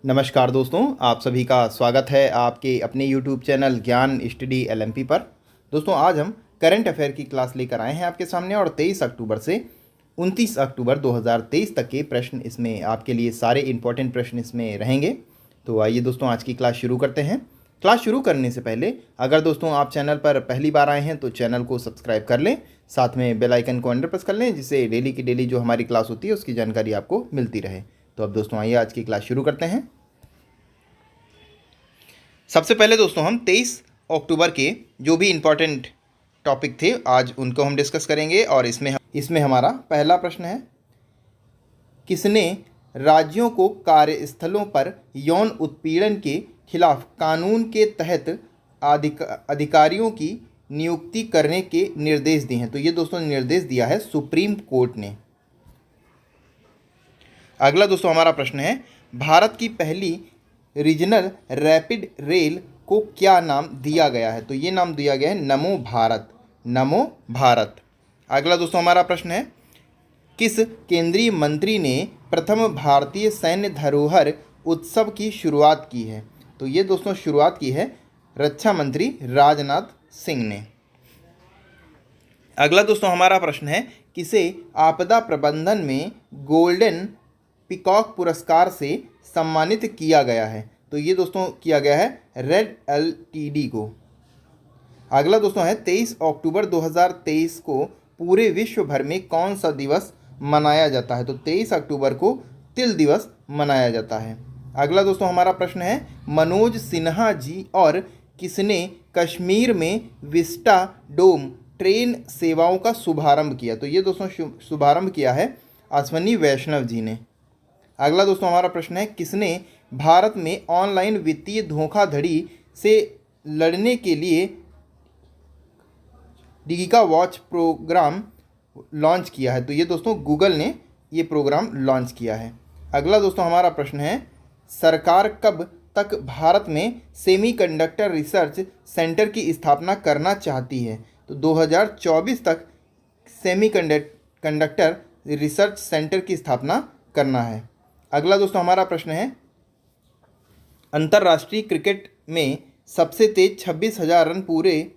नमस्कार दोस्तों, आप सभी का स्वागत है आपके अपने YouTube चैनल ज्ञान स्टडी LMP पर। दोस्तों आज हम करंट अफेयर की क्लास लेकर आए हैं आपके सामने और 23 अक्टूबर से 29 अक्टूबर 2023 तक के प्रश्न इसमें आपके लिए सारे इंपॉर्टेंट प्रश्न इसमें रहेंगे। तो आइए दोस्तों आज की क्लास शुरू करते हैं। क्लास शुरू करने से पहले अगर दोस्तों आप चैनल पर पहली बार आए हैं तो चैनल को सब्सक्राइब कर लें, साथ में बेल आइकन को अंडर प्रेस कर लें जिससे डेली की डेली जो हमारी क्लास होती है उसकी जानकारी आपको मिलती रहे। तो अब दोस्तों आइए आज की क्लास शुरू करते हैं। सबसे पहले दोस्तों हम 23 अक्टूबर के जो भी इम्पोर्टेंट टॉपिक थे आज उनको हम डिस्कस करेंगे और इसमें हमारा पहला प्रश्न है, किसने राज्यों को कार्यस्थलों पर यौन उत्पीड़न के खिलाफ कानून के तहत अधिकारियों की नियुक्ति करने के निर्देश दिए हैं? तो ये दोस्तों निर्देश दिया है सुप्रीम कोर्ट ने। अगला दोस्तों हमारा प्रश्न है, भारत की पहली रीजनल रैपिड रेल को क्या नाम दिया गया है? तो ये नाम दिया गया है नमो भारत। नमो भारत। अगला दोस्तों हमारा प्रश्न है, किस केंद्रीय मंत्री ने प्रथम भारतीय सैन्य धरोहर उत्सव की शुरुआत की है? तो ये दोस्तों शुरुआत की है रक्षा मंत्री राजनाथ सिंह ने। अगला दोस्तों हमारा प्रश्न है, किसे आपदा प्रबंधन में गोल्डन पीकॉक पुरस्कार से सम्मानित किया गया है? तो ये दोस्तों किया गया है रेड LTD को। अगला दोस्तों है, 23 अक्टूबर 2023 को पूरे विश्व भर में कौन सा दिवस मनाया जाता है? तो 23 अक्टूबर को तिल दिवस मनाया जाता है। अगला दोस्तों हमारा प्रश्न है, मनोज सिन्हा जी और किसने कश्मीर में विस्टा डोम ट्रेन सेवाओं का शुभारंभ किया? तो ये दोस्तों शुभारंभ किया है अश्वनी वैष्णव जी ने। अगला दोस्तों हमारा प्रश्न है, किसने भारत में ऑनलाइन वित्तीय धोखाधड़ी से लड़ने के लिए डिजिका वॉच प्रोग्राम लॉन्च किया है? तो ये दोस्तों गूगल ने ये प्रोग्राम लॉन्च किया है। अगला दोस्तों हमारा प्रश्न है, सरकार कब तक भारत में सेमीकंडक्टर रिसर्च सेंटर की स्थापना करना चाहती है? तो 2024 तक सेमीकंडक्टर रिसर्च सेंटर की स्थापना करना है। अगला दोस्तों हमारा प्रश्न है, अंतर्राष्ट्रीय क्रिकेट में सबसे तेज 26,000 रन पूरे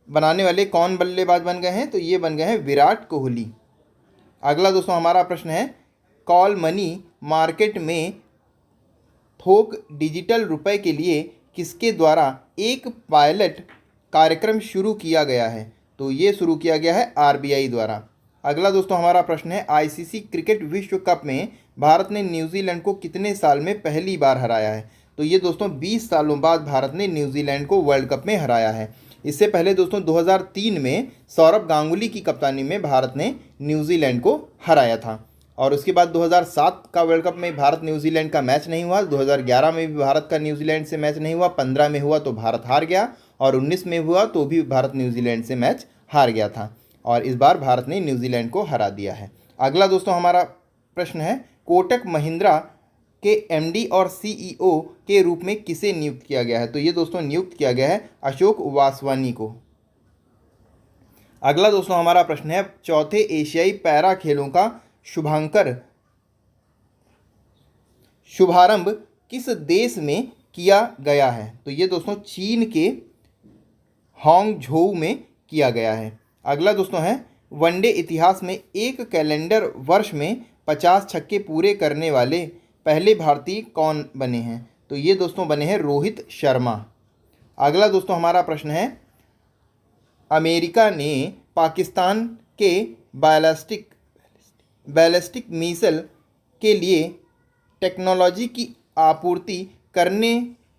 बनाने वाले कौन बल्लेबाज बन गए हैं? तो ये बन गए हैं विराट कोहली। अगला दोस्तों हमारा प्रश्न है, कॉल मनी मार्केट में थोक डिजिटल रुपए के लिए किसके द्वारा एक पायलट कार्यक्रम शुरू किया गया है? तो ये शुरू किया गया है RBI द्वारा। अगला दोस्तों हमारा प्रश्न है, ICC क्रिकेट विश्व कप में भारत ने न्यूजीलैंड को कितने साल में पहली बार हराया है? तो ये दोस्तों 20 सालों बाद भारत ने न्यूजीलैंड को वर्ल्ड कप में हराया है। इससे पहले दोस्तों 2003 में सौरभ गांगुली की कप्तानी में भारत ने न्यूजीलैंड को हराया था। और उसके बाद 2007 का वर्ल्ड कप में भारत न्यूजीलैंड का मैच नहीं हुआ, 2011 में भी भारत का न्यूजीलैंड से मैच नहीं हुआ, 15 में हुआ तो भारत हार गया और 19 में हुआ तो भी भारत न्यूजीलैंड से मैच हार गया था और इस बार भारत ने न्यूजीलैंड को हरा दिया है। अगला दोस्तों हमारा प्रश्न है, कोटक महिंद्रा के MD और CEO के रूप में किसे नियुक्त किया गया है? तो ये दोस्तों नियुक्त किया गया है अशोक वासवानी को। अगला दोस्तों हमारा प्रश्न है, चौथे एशियाई पैरा खेलों का शुभारंभ किस देश में किया गया है? तो ये दोस्तों चीन के हांगझोउ में किया गया है। अगला दोस्तों है, वनडे इतिहास में एक कैलेंडर वर्ष में 50 छक्के पूरे करने वाले पहले भारतीय कौन बने हैं? तो ये दोस्तों बने हैं रोहित शर्मा। अगला दोस्तों हमारा प्रश्न है, अमेरिका ने पाकिस्तान के बैलिस्टिक मिसाइल के लिए टेक्नोलॉजी की आपूर्ति करने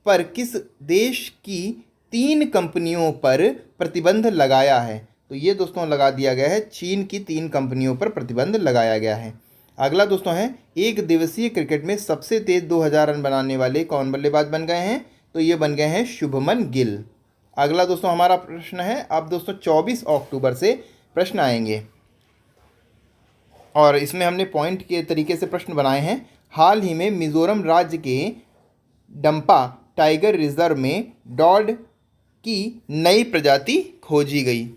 पर किस देश की 3 कंपनियों पर प्रतिबंध लगाया है? तो ये दोस्तों लगा दिया गया है चीन की 3 कंपनियों पर प्रतिबंध लगाया गया है। अगला दोस्तों है, एक दिवसीय क्रिकेट में सबसे तेज 2000 रन बनाने वाले कौन बल्लेबाज बन गए हैं? तो ये बन गए हैं शुभमन गिल। अगला दोस्तों हमारा प्रश्न है, अब दोस्तों 24 अक्टूबर से प्रश्न आएंगे और इसमें हमने पॉइंट के तरीके से प्रश्न बनाए हैं। हाल ही में मिजोरम राज्य के डंपा टाइगर रिजर्व में डॉग की नई प्रजाति खोजी गई।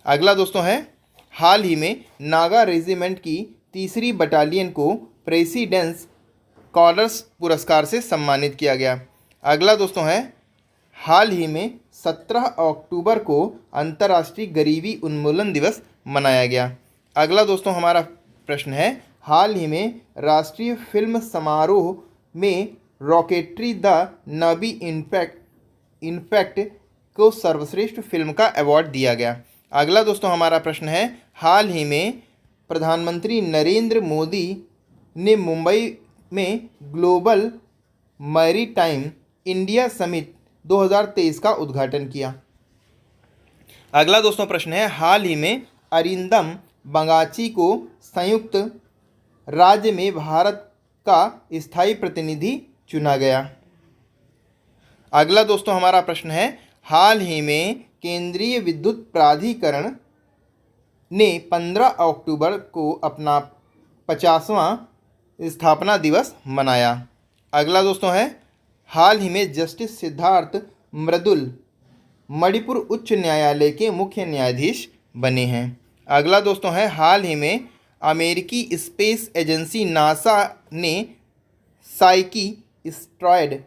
अगला दोस्तों है, हाल ही में नागा रेजिमेंट की 3री बटालियन को प्रेसिडेंस स्कॉलर्स पुरस्कार से सम्मानित किया गया। अगला दोस्तों है, हाल ही में 17 अक्टूबर को अंतर्राष्ट्रीय गरीबी उन्मूलन दिवस मनाया गया। अगला दोस्तों हमारा प्रश्न है, हाल ही में राष्ट्रीय फिल्म समारोह में रॉकेटरी द नबी इनफैक्ट को सर्वश्रेष्ठ फिल्म का अवार्ड दिया गया। अगला दोस्तों हमारा प्रश्न है, हाल ही में प्रधानमंत्री नरेंद्र मोदी ने मुंबई में ग्लोबल मैरीटाइम इंडिया समिट 2023 का उद्घाटन किया। अगला दोस्तों प्रश्न है, हाल ही में अरिंदम बगाची को संयुक्त राज्य में भारत का स्थायी प्रतिनिधि चुना गया। अगला दोस्तों हमारा प्रश्न है, हाल ही में केंद्रीय विद्युत प्राधिकरण ने 15 अक्टूबर को अपना 50वां स्थापना दिवस मनाया। अगला दोस्तों है, हाल ही में जस्टिस सिद्धार्थ मृदुल मणिपुर उच्च न्यायालय के मुख्य न्यायाधीश बने हैं। अगला दोस्तों है, हाल ही में अमेरिकी स्पेस एजेंसी नासा ने साइकी एस्ट्रॉयड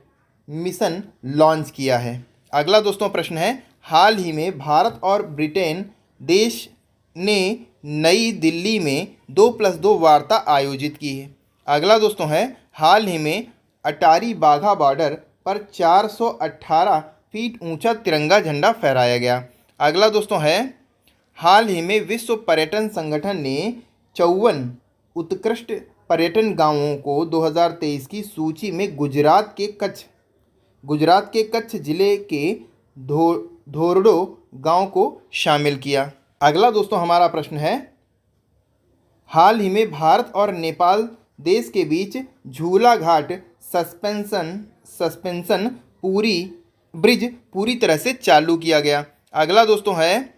मिशन लॉन्च किया है। अगला दोस्तों प्रश्न है, हाल ही में भारत और ब्रिटेन देश ने नई दिल्ली में 2+2 वार्ता आयोजित की है। अगला दोस्तों है, हाल ही में अटारी बाघा बॉर्डर पर 418 फीट ऊंचा तिरंगा झंडा फहराया गया। अगला दोस्तों है, हाल ही में विश्व पर्यटन संगठन ने 54 उत्कृष्ट पर्यटन गांवों को 2023 की सूची में गुजरात के कच्छ जिले के धोरडो गांव को शामिल किया। अगला दोस्तों हमारा प्रश्न है, हाल ही में भारत और नेपाल देश के बीच झूला घाट सस्पेंशन ब्रिज पूरी तरह से चालू किया गया। अगला दोस्तों है,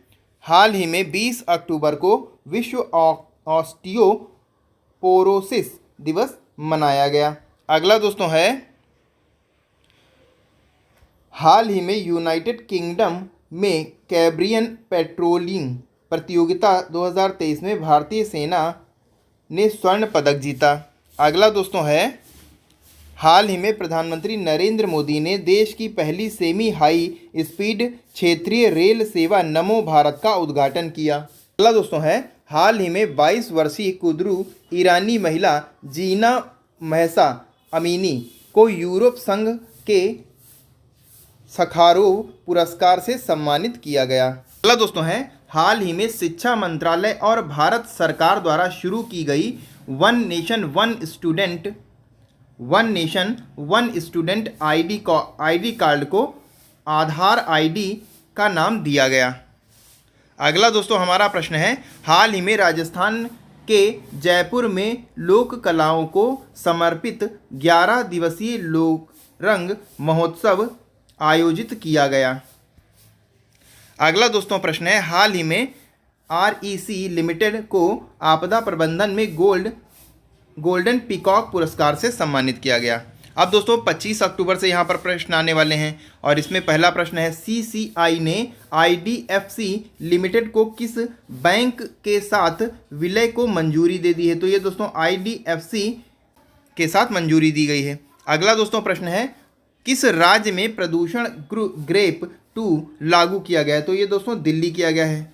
हाल ही में 20 अक्टूबर को विश्व ऑस्टियोपोरोसिस दिवस मनाया गया। अगला दोस्तों है, हाल ही में यूनाइटेड किंगडम में कैब्रियन पेट्रोलिंग प्रतियोगिता 2023 में भारतीय सेना ने स्वर्ण पदक जीता। अगला दोस्तों है, हाल ही में प्रधानमंत्री नरेंद्र मोदी ने देश की पहली सेमी हाई स्पीड क्षेत्रीय रेल सेवा नमो भारत का उद्घाटन किया। अगला दोस्तों है, हाल ही में 22 वर्षीय कुद्रू ईरानी महिला जीना महसा अमीनी को यूरोप संघ के सखारोव पुरस्कार से सम्मानित किया गया। अगला दोस्तों है, हाल ही में शिक्षा मंत्रालय और भारत सरकार द्वारा शुरू की गई one nation one student ID card को आधार आईडी का नाम दिया गया। अगला दोस्तों हमारा प्रश्न है, हाल ही में राजस्थान के जयपुर में लोक कलाओं को समर्पित 11 दिवसीय लोक रंग महोत्सव आयोजित किया गया। अगला दोस्तों प्रश्न है, हाल ही में REC लिमिटेड को आपदा प्रबंधन में गोल्डन पीकॉक पुरस्कार से सम्मानित किया गया। अब दोस्तों 25 अक्टूबर से यहाँ पर प्रश्न आने वाले हैं और इसमें पहला प्रश्न है, CCI ने IDFC लिमिटेड को किस बैंक के साथ विलय को मंजूरी दे दी है? तो ये दोस्तों IDFC के साथ मंजूरी दी गई है। अगला दोस्तों प्रश्न है, किस राज्य में प्रदूषण ग्रेप 2 लागू किया गया है? तो ये दोस्तों दिल्ली किया गया है।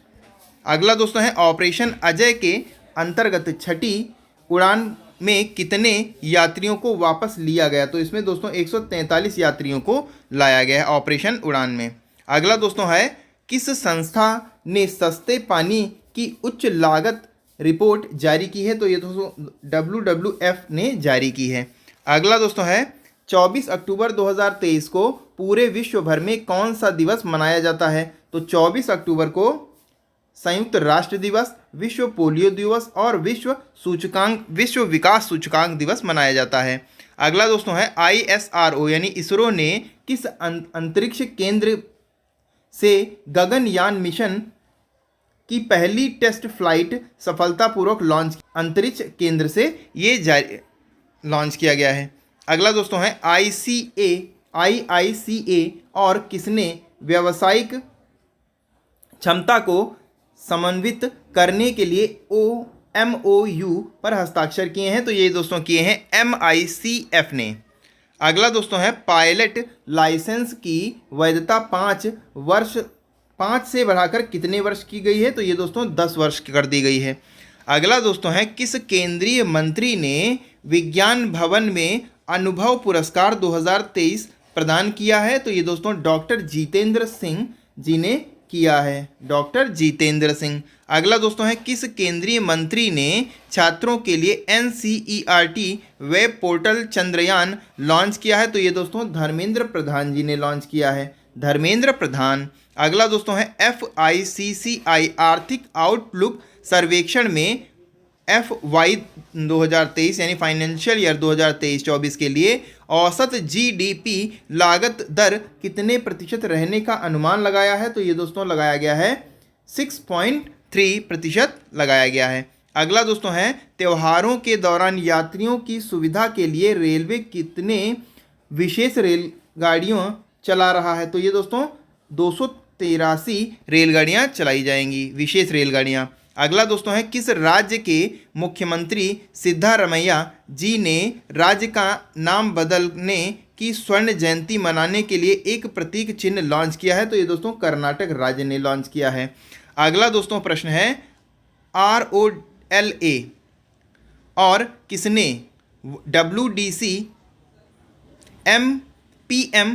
अगला दोस्तों है, ऑपरेशन अजय के अंतर्गत छठी उड़ान में कितने यात्रियों को वापस लिया गया? तो इसमें दोस्तों 143 यात्रियों को लाया गया है ऑपरेशन उड़ान में। अगला दोस्तों है, किस संस्था ने सस्ते पानी की उच्च लागत रिपोर्ट जारी की है? तो ये दोस्तों WWF ने जारी की है। अगला दोस्तों है, 24 अक्टूबर 2023 को पूरे विश्व भर में कौन सा दिवस मनाया जाता है? तो 24 अक्टूबर को संयुक्त राष्ट्र दिवस, विश्व पोलियो दिवस और विश्व विकास सूचकांक दिवस मनाया जाता है। अगला दोस्तों है, ISRO यानी इसरो ने किस अंतरिक्ष केंद्र से गगनयान मिशन की पहली टेस्ट फ्लाइट सफलतापूर्वक लॉन्च? अंतरिक्ष केंद्र से ये लॉन्च किया गया है। अगला दोस्तों है, IICA और किसने व्यावसायिक क्षमता को समन्वित करने के लिए MOU पर हस्ताक्षर किए हैं? तो ये दोस्तों किए हैं MICF ने। अगला दोस्तों है पायलट लाइसेंस की वैधता 5 से बढ़ाकर कितने वर्ष की गई है? तो ये दोस्तों 10 वर्ष कर दी गई है। अगला दोस्तों है किस केंद्रीय मंत्री ने विज्ञान भवन में अनुभव पुरस्कार 2023 प्रदान किया है? तो ये दोस्तों डॉक्टर जितेंद्र सिंह जी ने किया है, डॉक्टर जितेंद्र सिंह। अगला दोस्तों है किस केंद्रीय मंत्री ने छात्रों के लिए NCERT web portal Chandrayaan launch किया है? तो ये दोस्तों धर्मेंद्र प्रधान जी ने लॉन्च किया है, धर्मेंद्र प्रधान। अगला दोस्तों है FICCI आर्थिक आउटलुक सर्वेक्षण में FY 2023 यानी फाइनेंशियल ईयर 2023-24 के लिए औसत GDP लागत दर कितने प्रतिशत रहने का अनुमान लगाया है? तो ये दोस्तों लगाया गया है 6.3% लगाया गया है। अगला दोस्तों है त्योहारों के दौरान यात्रियों की सुविधा के लिए रेलवे कितने विशेष रेलगाड़ियाँ चला रहा है? तो ये दोस्तों 283 रेलगाड़ियाँ चलाई जाएंगी, विशेष रेलगाड़ियाँ। अगला दोस्तों है किस राज्य के मुख्यमंत्री सिद्धारमैया जी ने राज्य का नाम बदलने की स्वर्ण जयंती मनाने के लिए एक प्रतीक चिन्ह लॉन्च किया है? तो ये दोस्तों कर्नाटक राज्य ने लॉन्च किया है। अगला दोस्तों प्रश्न है ROLA और किसने WDC MPMKSY2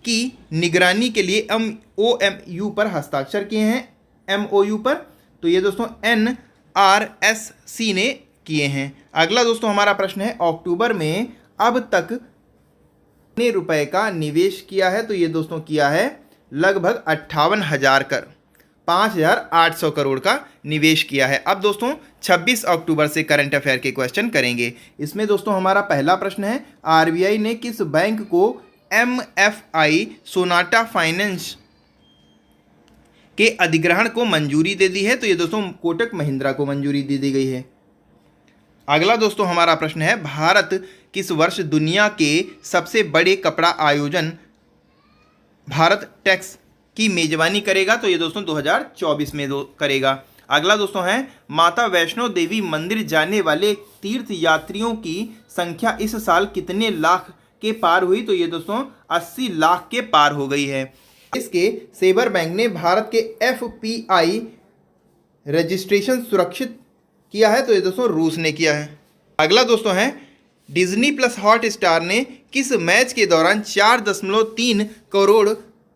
की निगरानी के लिए MOU पर हस्ताक्षर किए हैं? MOU पर तो ये दोस्तों NRSC ने किए हैं। अगला दोस्तों हमारा प्रश्न है अक्टूबर में अब तक कितने रुपए का निवेश किया है? तो ये दोस्तों किया है लगभग 58,000 कर 5,800 करोड़ का निवेश किया है। अब दोस्तों 26 अक्टूबर से करंट अफेयर के क्वेश्चन करेंगे। इसमें दोस्तों हमारा पहला प्रश्न है RBI ने किस बैंक को MFI सोनाटा फाइनेंस के अधिग्रहण को मंजूरी दे दी है? तो ये दोस्तों कोटक महिंद्रा को मंजूरी दे दी गई है। अगला दोस्तों हमारा प्रश्न है भारत किस वर्ष दुनिया के सबसे बड़े कपड़ा आयोजन भारत टेक्स की मेजबानी करेगा? तो ये दोस्तों 2024 में करेगा। अगला दोस्तों है माता वैष्णो देवी मंदिर जाने वाले तीर्थ यात्रियों की संख्या इस साल कितने लाख के पार हुई? तो ये दोस्तों 80 लाख के पार हो गई है। इसके सेबर बैंक ने भारत के FPI रजिस्ट्रेशन सुरक्षित किया है? तो ये दोस्तों रूस ने किया है। अगला दोस्तों है डिज्नी प्लस हॉटस्टार ने किस मैच के दौरान 4.3 करोड़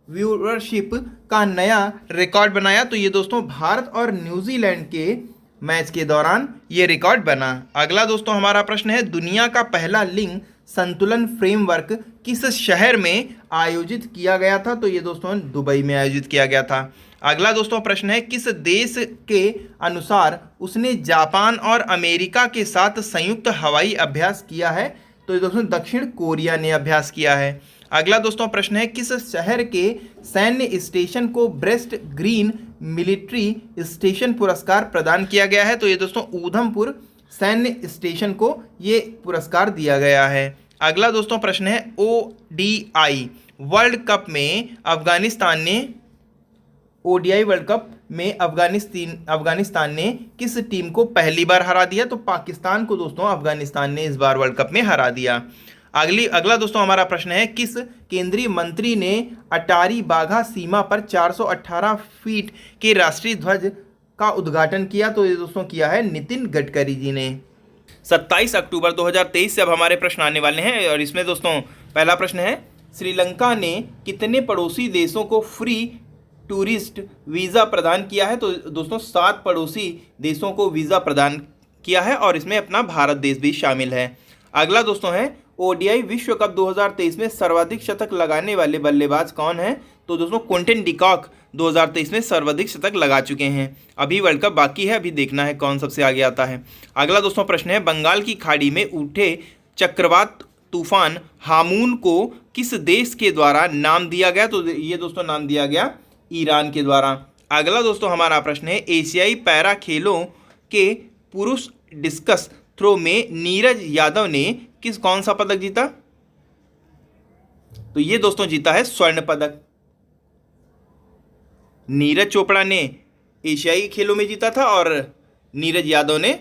व्यूअरशिप का नया रिकॉर्ड बनाया? तो ये दोस्तों भारत और न्यूजीलैंड के मैच के दौरान ये रिकॉर्ड बना। अगला दोस्तों हमारा प्रश्न है दुनिया का पहला लिंग संतुलन फ्रेमवर्क किस शहर में आयोजित किया गया था? तो ये दोस्तों दुबई में आयोजित किया गया था। अगला दोस्तों प्रश्न है किस देश के अनुसार उसने जापान और अमेरिका के साथ संयुक्त हवाई अभ्यास किया है? तो ये दोस्तों दक्षिण कोरिया ने अभ्यास किया है। अगला दोस्तों प्रश्न है किस शहर के सैन्य स्टेशन को ब्रेस्ट ग्रीन मिलिट्री स्टेशन पुरस्कार प्रदान किया गया है? तो ये दोस्तों ऊधमपुर सैन्य स्टेशन को ये पुरस्कार दिया गया है। अगला दोस्तों प्रश्न है ODI वर्ल्ड कप में अफगानिस्तान ने अफगानिस्तान ने किस टीम को पहली बार हरा दिया? तो पाकिस्तान को दोस्तों अफगानिस्तान ने इस बार वर्ल्ड कप में हरा दिया। अगला दोस्तों हमारा प्रश्न है किस केंद्रीय मंत्री ने अटारी बाघा सीमा पर 418 फीट के राष्ट्रीय ध्वज का उद्घाटन किया? तो ये दोस्तों किया है नितिन गडकरी जी ने। 27 अक्टूबर 2023 से अब हमारे प्रश्न आने वाले हैं और इसमें दोस्तों पहला प्रश्न है श्रीलंका ने कितने पड़ोसी देशों को फ्री टूरिस्ट वीज़ा प्रदान किया है? तो दोस्तों 7 पड़ोसी देशों को वीज़ा प्रदान किया है और इसमें अपना भारत देश भी शामिल है। अगला दोस्तों है ODI विश्व कप 2023 में सर्वाधिक शतक लगाने वाले बल्लेबाज कौन हैं? तो दोस्तों क्विंटन डिकॉक 2023 में सर्वाधिक शतक लगा चुके हैं। अभी वर्ल्ड कप बाकी है, अभी देखना है कौन सबसे आगे आता है। अगला दोस्तों प्रश्न है बंगाल की खाड़ी में उठे चक्रवात तूफान हामून को किस देश के द्वारा नाम दिया गया? तो ये दोस्तों नाम दिया गया ईरान के द्वारा। अगला दोस्तों हमारा प्रश्न है एशियाई पैरा खेलों के पुरुष डिस्कस थ्रो में नीरज यादव ने कौन सा पदक जीता? तो ये दोस्तों जीता है स्वर्ण पदक। नीरज चोपड़ा ने एशियाई खेलों में जीता था और नीरज यादव ने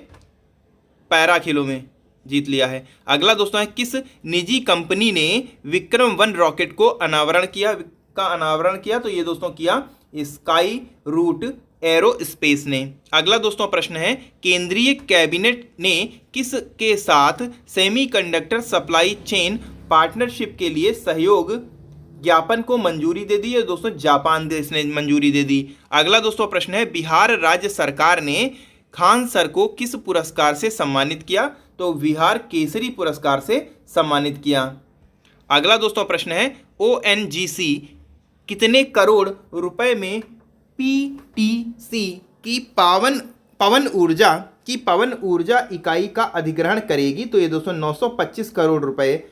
पैरा खेलों में जीत लिया है। अगला दोस्तों है किस निजी कंपनी ने विक्रम-1 रॉकेट को अनावरण किया, तो ये दोस्तों किया स्काई रूट एरोस्पेस ने। अगला दोस्तों प्रश्न है केंद्रीय कैबिनेट ने किस के साथ सेमीकंडक्टर सप्लाई चेन पार्टनरशिप के लिए सहयोग ज्ञापन को मंजूरी दे दी है? दोस्तों जापान देश ने मंजूरी दे दी। अगला दोस्तों प्रश्न है बिहार राज्य सरकार ने खान सर को किस पुरस्कार से सम्मानित किया? तो बिहार केसरी पुरस्कार से सम्मानित किया। अगला दोस्तों प्रश्न है ONGC कितने करोड़ रुपए में PTC की पवन ऊर्जा इकाई का अधिग्रहण करेगी? तो ये दोस्तों 925 करोड़ रुपए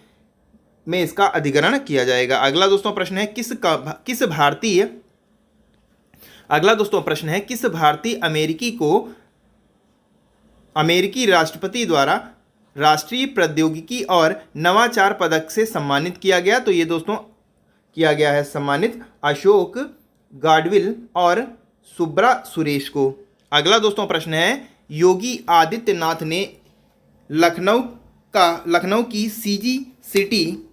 में इसका अधिग्रहण किया जाएगा। अगला दोस्तों प्रश्न है किस भारतीय अमेरिकी को अमेरिकी राष्ट्रपति द्वारा राष्ट्रीय प्रौद्योगिकी और नवाचार पदक से सम्मानित किया गया? तो ये दोस्तों किया गया है सम्मानित अशोक गाडविल और सुब्रा सुरेश को। अगला दोस्तों प्रश्न है योगी आदित्यनाथ ने लखनऊ की सीजी सिटी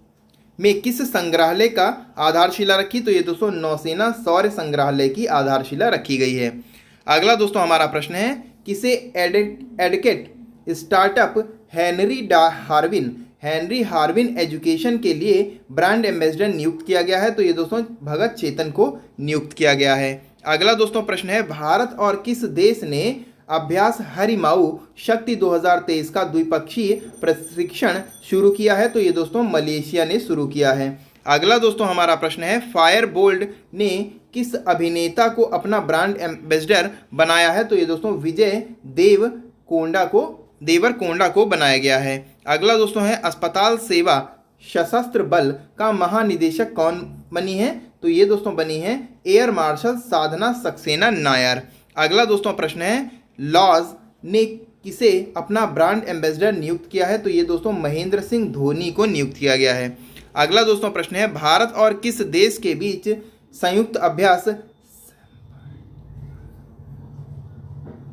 में किस संग्रहालय का आधारशिला रखी? तो ये दोस्तों नौसेना शौर्य संग्रहालय की आधारशिला रखी गई है। अगला दोस्तों हमारा प्रश्न है किसे एडकेट स्टार्टअप हेनरी हार्विन एजुकेशन के लिए ब्रांड एम्बेसडर नियुक्त किया गया है? तो ये दोस्तों भगत चेतन को नियुक्त किया गया है। अगला दोस्तों प्रश्न है भारत और किस देश ने अभ्यास हरिमाऊ शक्ति 2023 का द्विपक्षीय प्रशिक्षण शुरू किया है? तो ये दोस्तों मलेशिया ने शुरू किया है। अगला दोस्तों हमारा प्रश्न है फायरबोल्ट ने किस अभिनेता को अपना ब्रांड एम्बेसडर बनाया है? तो ये दोस्तों विजय देवरकोंडा को बनाया गया है। अगला दोस्तों है अस्पताल सेवा सशस्त्र बल का महानिदेशक कौन बनी है? तो ये दोस्तों बनी है एयर मार्शल साधना सक्सेना नायर। अगला दोस्तों प्रश्न है लॉज ने किसे अपना ब्रांड एम्बेसडर नियुक्त किया है? तो ये दोस्तों महेंद्र सिंह धोनी को नियुक्त किया गया है। अगला दोस्तों प्रश्न है भारत और किस देश के बीच संयुक्त अभ्यास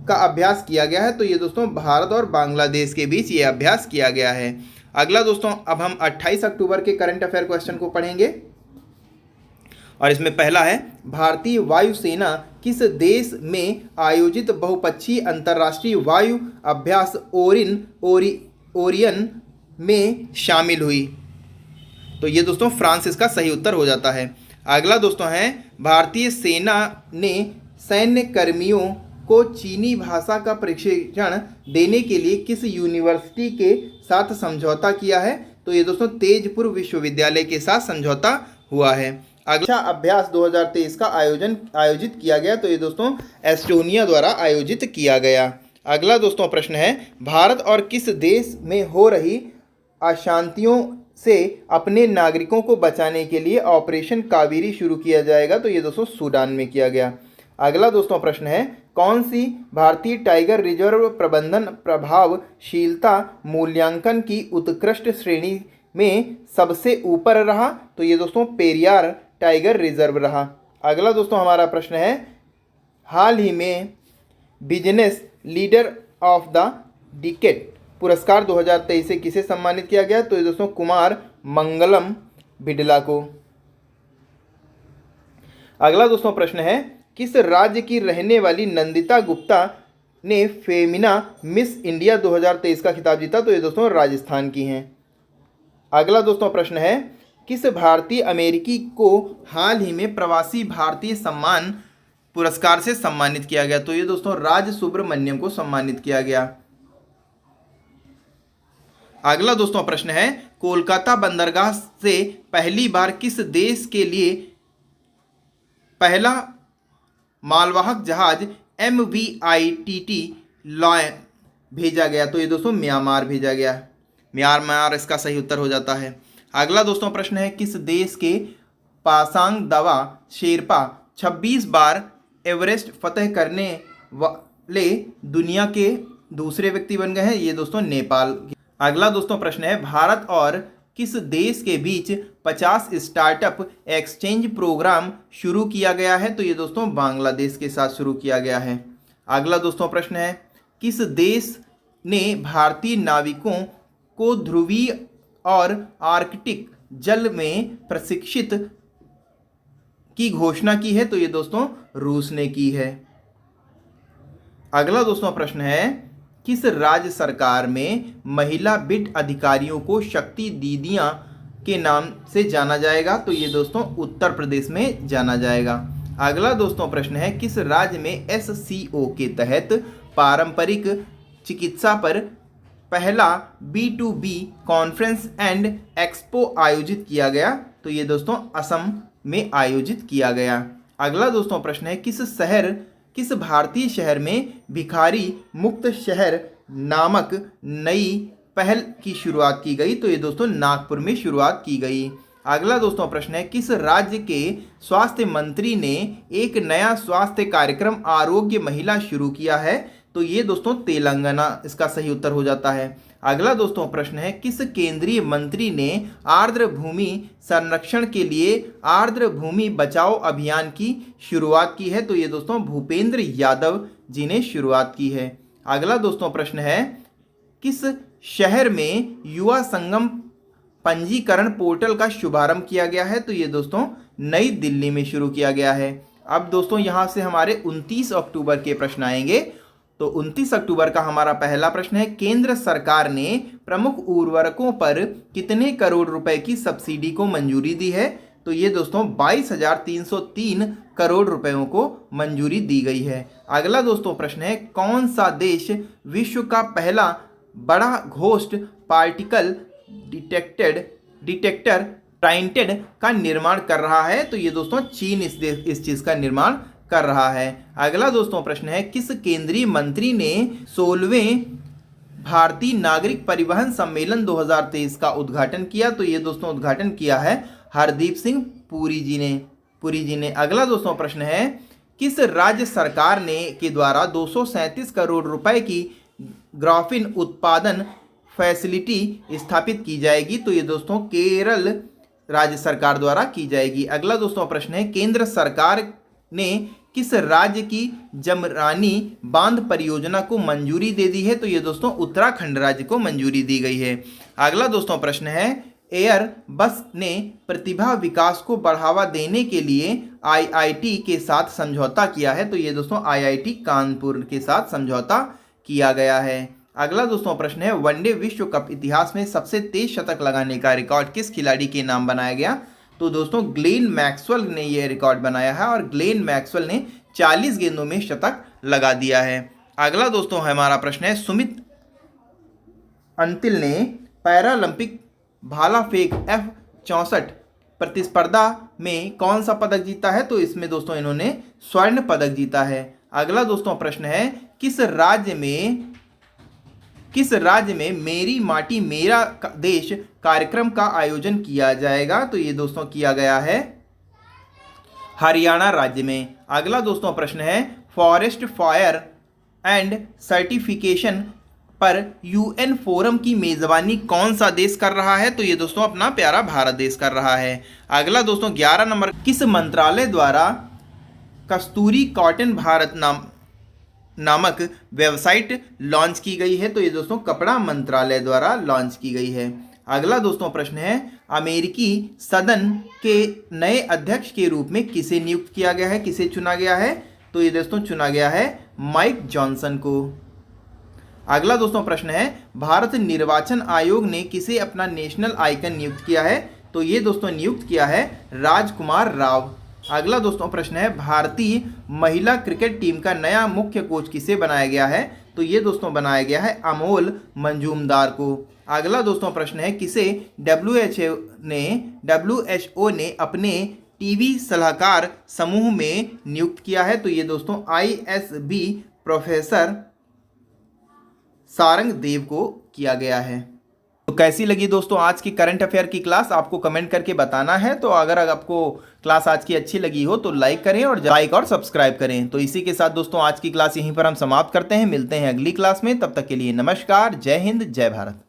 का अभ्यास किया गया है? तो ये दोस्तों भारत और बांग्लादेश के बीच ये अभ्यास किया गया है। अगला दोस्तों अब हम 28 अक्टूबर के करंट अफेयर क्वेश्चन को पढ़ेंगे और इसमें पहला है भारतीय वायुसेना किस देश में आयोजित बहुपक्षीय अंतर्राष्ट्रीय वायु अभ्यास ओरियन में शामिल हुई? तो ये दोस्तों फ्रांस इसका सही उत्तर हो जाता है। अगला दोस्तों है भारतीय सेना ने सैन्य कर्मियों को चीनी भाषा का प्रशिक्षण देने के लिए किस यूनिवर्सिटी के साथ समझौता किया है? तो ये दोस्तों तेजपुर विश्वविद्यालय के साथ समझौता हुआ है। अगला अभ्यास 2023 का आयोजित किया गया? तो ये दोस्तों एस्टोनिया द्वारा आयोजित किया गया। अगला दोस्तों प्रश्न है भारत और किस देश में हो रही अशांतियों से अपने नागरिकों को बचाने के लिए ऑपरेशन कावेरी शुरू किया जाएगा? तो ये दोस्तों सूडान में किया गया। अगला दोस्तों प्रश्न है कौन सी भारतीय टाइगर रिजर्व प्रबंधन प्रभावशीलता मूल्यांकन की उत्कृष्ट श्रेणी में सबसे ऊपर रहा? तो ये दोस्तों पेरियार टाइगर रिजर्व रहा। अगला दोस्तों हमारा प्रश्न है हाल ही में business leader of the decade पुरस्कार 2023 से किसे सम्मानित किया गया? तो ये दोस्तों कुमार मंगलम बिडला को। अगला दोस्तों प्रश्न है किस राज्य की रहने वाली नंदिता गुप्ता ने फेमिना मिस इंडिया 2023 का खिताब जीता? तो ये दोस्तों राजस्थान की हैं। अगला दोस्तों प्रश्न है किस भारतीय अमेरिकी को हाल ही में प्रवासी भारतीय सम्मान पुरस्कार से सम्मानित किया गया? तो ये दोस्तों राज सुब्रमण्यम को सम्मानित किया गया। अगला दोस्तों प्रश्न है कोलकाता बंदरगाह से पहली बार किस देश के लिए पहला मालवाहक जहाज MVITT लॉयन भेजा गया? तो ये दोस्तों म्यांमार भेजा गया। म्यांमार इसका सही उत्तर हो जाता है। अगला दोस्तों प्रश्न है किस देश के पासांग दावा शेरपा 26 बार एवरेस्ट फतह करने वाले दुनिया के दूसरे व्यक्ति बन गए हैं? ये दोस्तों नेपाल। अगला दोस्तों प्रश्न है भारत और किस देश के बीच 50 स्टार्टअप एक्सचेंज प्रोग्राम शुरू किया गया है? तो ये दोस्तों बांग्लादेश के साथ शुरू किया गया है। अगला दोस्तों प्रश्न है किस देश ने भारतीय नाविकों को ध्रुवीय और आर्कटिक जल में प्रशिक्षित की घोषणा की है? तो ये दोस्तों रूस ने की है। अगला दोस्तों प्रश्न है, किस राज्य सरकार में महिला बिट अधिकारियों को शक्ति दीदियां के नाम से जाना जाएगा? तो ये दोस्तों उत्तर प्रदेश में जाना जाएगा। अगला दोस्तों प्रश्न है, किस राज्य में SCO के तहत पारंपरिक चिकित्सा पर पहला B2B कॉन्फ्रेंस एंड एक्सपो आयोजित किया गया? तो ये दोस्तों असम में आयोजित किया गया। अगला दोस्तों प्रश्न है, किस भारतीय शहर में भिखारी मुक्त शहर नामक नई पहल की शुरुआत की गई? तो ये दोस्तों नागपुर में शुरुआत की गई। अगला दोस्तों प्रश्न है, किस राज्य के स्वास्थ्य मंत्री ने एक नया स्वास्थ्य कार्यक्रम आरोग्य महिला शुरू किया है? तो ये दोस्तों तेलंगाना इसका सही उत्तर हो जाता है। अगला दोस्तों प्रश्न है, किस केंद्रीय मंत्री ने आर्द्र भूमि संरक्षण के लिए आर्द्र भूमि बचाओ अभियान की शुरुआत की है? तो ये दोस्तों भूपेंद्र यादव जी ने शुरुआत की है। अगला दोस्तों प्रश्न है, किस शहर में युवा संगम पंजीकरण पोर्टल का शुभारंभ किया गया है? तो ये दोस्तों नई दिल्ली में शुरू किया गया है। अब दोस्तों यहाँ से हमारे 29 अक्टूबर के प्रश्न आएंगे। तो 29 अक्टूबर का हमारा पहला प्रश्न है, केंद्र सरकार ने प्रमुख उर्वरकों पर कितने करोड़ रुपए की सब्सिडी को मंजूरी दी है? तो ये दोस्तों 22,303 करोड़ रुपयों को मंजूरी दी गई है। अगला दोस्तों प्रश्न है, कौन सा देश विश्व का पहला बड़ा घोस्ट पार्टिकल डिटेक्टर ट्राइटेड का निर्माण कर रहा है? तो ये दोस्तों चीन इस चीज का निर्माण कर रहा है। अगला दोस्तों प्रश्न है, किस केंद्रीय मंत्री ने 16वें भारतीय नागरिक परिवहन सम्मेलन 2023 का उद्घाटन किया? तो ये दोस्तों उद्घाटन किया है हरदीप सिंह पुरी जी ने। अगला दोस्तों प्रश्न है, किस राज्य सरकार के द्वारा 237 करोड़ रुपए की ग्राफीन उत्पादन फैसिलिटी स्थापित की जाएगी? तो ये दोस्तों केरल राज्य सरकार द्वारा की जाएगी। अगला दोस्तों प्रश्न है, केंद्र सरकार ने किस राज्य की जमरानी बांध परियोजना को मंजूरी दे दी है? तो ये दोस्तों उत्तराखंड राज्य को मंजूरी दी गई है। अगला दोस्तों प्रश्न है, एयर बस ने प्रतिभा विकास को बढ़ावा देने के लिए IIT के साथ समझौता किया है? तो ये दोस्तों IIT कानपुर के साथ समझौता किया गया है। अगला दोस्तों प्रश्न है, वनडे विश्व कप इतिहास में सबसे तेज शतक लगाने का रिकॉर्ड किस खिलाड़ी के नाम बनाया गया? तो दोस्तों ग्लेन मैक्सवेल ने यह रिकॉर्ड बनाया है और ग्लेन मैक्सवेल ने 40 गेंदों में शतक लगा दिया है। अगला दोस्तों हमारा प्रश्न है, सुमित अंतिल ने पैरालंपिक भाला फेंक F64 प्रतिस्पर्धा में कौन सा पदक जीता है? तो इसमें दोस्तों इन्होंने स्वर्ण पदक जीता है। अगला दोस्तों प्रश्न है, किस राज्य में मेरी माटी मेरा देश कार्यक्रम का आयोजन किया जाएगा? तो ये दोस्तों किया गया है हरियाणा राज्य में। अगला दोस्तों प्रश्न है, फॉरेस्ट फायर एंड सर्टिफिकेशन पर UN फोरम की मेजबानी कौन सा देश कर रहा है? तो ये दोस्तों अपना प्यारा भारत देश कर रहा है। अगला दोस्तों 11 नंबर, किस मंत्रालय द्वारा कस्तूरी कॉटन भारत नामक वेबसाइट लॉन्च की गई है? तो ये दोस्तों कपड़ा मंत्रालय द्वारा लॉन्च की गई है। अगला दोस्तों प्रश्न है, अमेरिकी सदन के नए अध्यक्ष के रूप में किसे नियुक्त किया गया है, किसे चुना गया है? तो ये दोस्तों चुना गया है माइक जॉनसन को। अगला दोस्तों प्रश्न है, भारत निर्वाचन आयोग ने किसे अपना नेशनल आइकन नियुक्त किया है? तो ये दोस्तों नियुक्त किया है राजकुमार राव। अगला दोस्तों प्रश्न है, भारतीय महिला क्रिकेट टीम का नया मुख्य कोच किसे बनाया गया है? तो ये दोस्तों बनाया गया है अमोल मंजूमदार को। अगला दोस्तों प्रश्न है, किसे WHO ने अपने टीवी सलाहकार समूह में नियुक्त किया है? तो ये दोस्तों ISB प्रोफेसर सारंग देव को किया गया है। तो कैसी लगी दोस्तों आज की करंट अफेयर की क्लास, आपको कमेंट करके बताना है। तो अगर आपको क्लास आज की अच्छी लगी हो तो लाइक करें और सब्सक्राइब करें। तो इसी के साथ दोस्तों आज की क्लास यहीं पर हम समाप्त करते हैं। मिलते हैं अगली क्लास में, तब तक के लिए नमस्कार, जय हिंद, जय भारत।